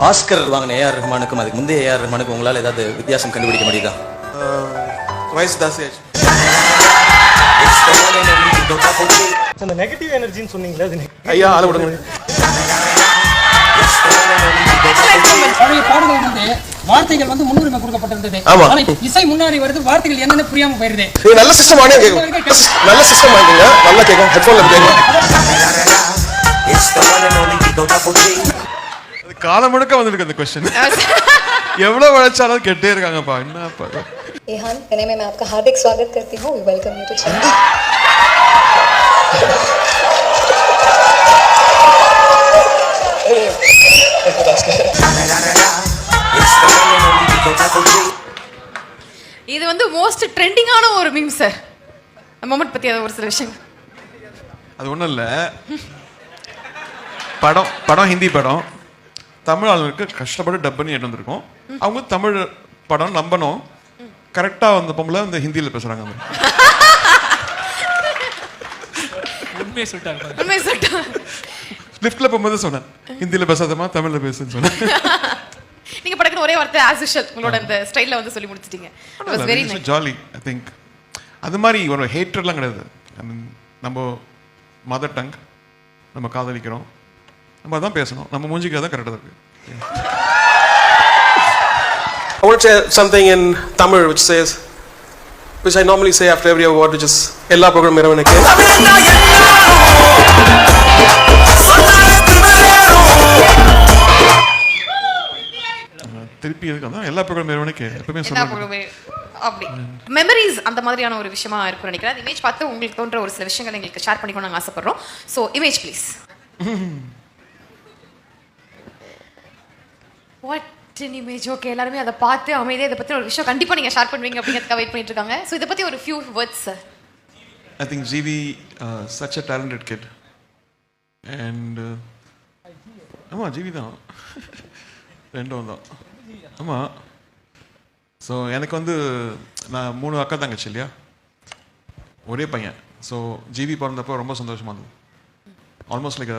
Oscar வாங்கின AR ரஹ்மானுக்கும் அதுக்கு முந்தைய ஏஆர் ரஹ்மானுக்கும் உங்களால் ஏதாவது வித்தியாசம் கண்டுபிடிக்க முடியுதா? வயசு ஜாஸ்தி ஆச்சு. அந்த நெகட்டிவ் எனர்ஜின்னு சொன்னீங்களா, அது ஐயா ஆள விடுங்க. பழைய பாடல்கள் வந்து வார்த்தைகள் வந்து முன்னுரிமை கொடுக்கப்பட்டிருந்தது. ஆனா இசை முன்னாடி வருது, வார்த்தைகள் என்னன்னு புரியாம போயிருது. நல்ல சிஸ்டம் ஆனே கேக்கும். நல்ல சிஸ்டம் ஆனீங்க. நல்லா கேக்கும். ஹெட்போன்ல கேக்கும். காலம் முழுக்க வந்திருக்கு அந்த क्वेश्चन. எவ்வளவு வளைச்சாலும் கேட்டே இருக்காங்கப்பா. என்னப்பா? एहान कहने में मैं आपका हार्दिक स्वागत करती हूँ. We welcome you to channel. இது வந்து மோஸ்ட் ட்ரெண்டிங்கான ஒரு மீம் சார். மொமெண்ட் பத்தி ஒரு சில விஷயம். அது ஒண்ணும் இல்ல. படம் ஹிந்தி படம். தமிழ் ஆளுங்களுக்கு கஷ்டப்பட்டு டப் பண்ணி எடுத்து வந்திருக்கோம். அவங்க தமிழ் படம் நம்பணும். கரெக்டா வந்த பொம்பளை இந்த ஹிந்தியில பேசுறாங்க. உண்மையை சொல்லிட்டாங்க. உண்மையை சொல்லிட்டாங்க. லிஃப்ட்ல போகும்போது சொன்னேன், ஹிந்தியில பேசாதமா தமிழ்ல பேசுன்னு சொன்னேன். நீங்க படக்குன ஒரே வார்த்தை ஆஸ் யூஷுவல் உங்களோட அந்த ஸ்டைல்ல வந்து சொல்லி முடிச்சிட்டீங்க. It was very nice. Jolly. I think அது மாதிரி ஒரு ஹேட்ரட்லாம் கிடையாது. நம்ம மதர் டங், நம்ம காதலிக்கிறோம், நம்ம அதான் பேசணும், நம்ம மூஞ்சிக்கு அதான் கரெக்டாக இருக்கு. I want to say something in Tamil which I normally say after every award, which is எல்லா ப்ரோக்ராம் இரவனுக்கு. திருப்பி எதுக்கு எல்லா ப்ரோக்ராம் இரவனுக்கு எப்பவுமே எல்லா சொல்லுவாங்க. ப்ரோக்ராம் அப்படி மெமரிஸ் அந்த மாதிரியான ஒரு விஷயமா இருக்கும்னு நினைக்கிறேன். அந்த இமேஜ் பார்த்து உங்களுக்கு தோன்ற ஒரு சில விஷயங்களை எங்களுக்கு ஷேர் பண்ணிக்கணும் நாங்கள் ஆசைப்படுறோம். So image please. What an image. Okay, எல்லாருமே அதை பார்த்து அமைதியாக இதை பற்றி ஒரு விஷயம் கண்டிப்பாக நீங்கள் ஷேர் பண்ணுவீங்க அப்படிங்கிறதுக்காக வெயிட் பண்ணிட்டு இருக்காங்க. ஸோ இதை பற்றி ஒரு few words sir. I think GV such a talented kid and ஆமா ஜிவி தான் ரெண்டும் தான். ஆமாம். ஸோ எனக்கு வந்து நான் 3 அக்கா தங்கச்சி இல்லையா, ஒரே பையன். ஸோ ஜிவி பிறந்தப்போ ரொம்ப சந்தோஷமாக இருந்தது. ஆல்மோஸ்ட் லைக்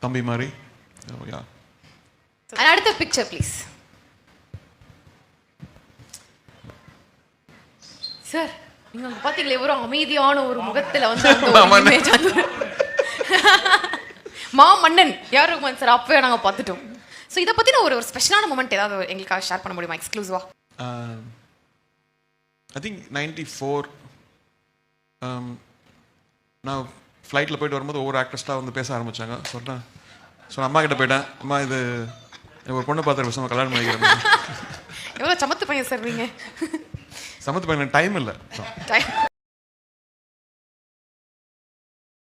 தம்பி மாதிரி. யா. அடுத்த பிக்சர் ப்ளீஸ் சார். நீங்க பாத்தீங்களா எவ்வளவு அமைதியான ஒரு முகத்துல வந்து இமேஜ் வந்து மாமன்னன் யார் ரஹ்மான் சார் அப்பவே நாங்க பார்த்துட்டோம். ஸோ இதை பத்தின ஒரு ஸ்பெஷலான மொமெண்ட் ஏதாவது எங்களுக்காக ஷேர் பண்ண முடியுமா எக்ஸ்க்ளூசிவா? ஐ திங்க் 94 நான் ஃப்ளைட்டில் போயிட்டு வரும்போது ஒவ்வொரு ஆக்ட்ரஸ்டாக வந்து பேச ஆரம்பித்தாங்க. சொல்லிட்டேன். ஸோ அம்மா கிட்ட போயிட்டேன், அம்மா இது ஒரு பொண்ணு பார்த்து விஷயம் கல்யாணம் பண்ணிக்கிறேன். எவ்வளோ சமத்து பையன் சார் நீங்கள். சமத்து பையன் டைம் இல்லை.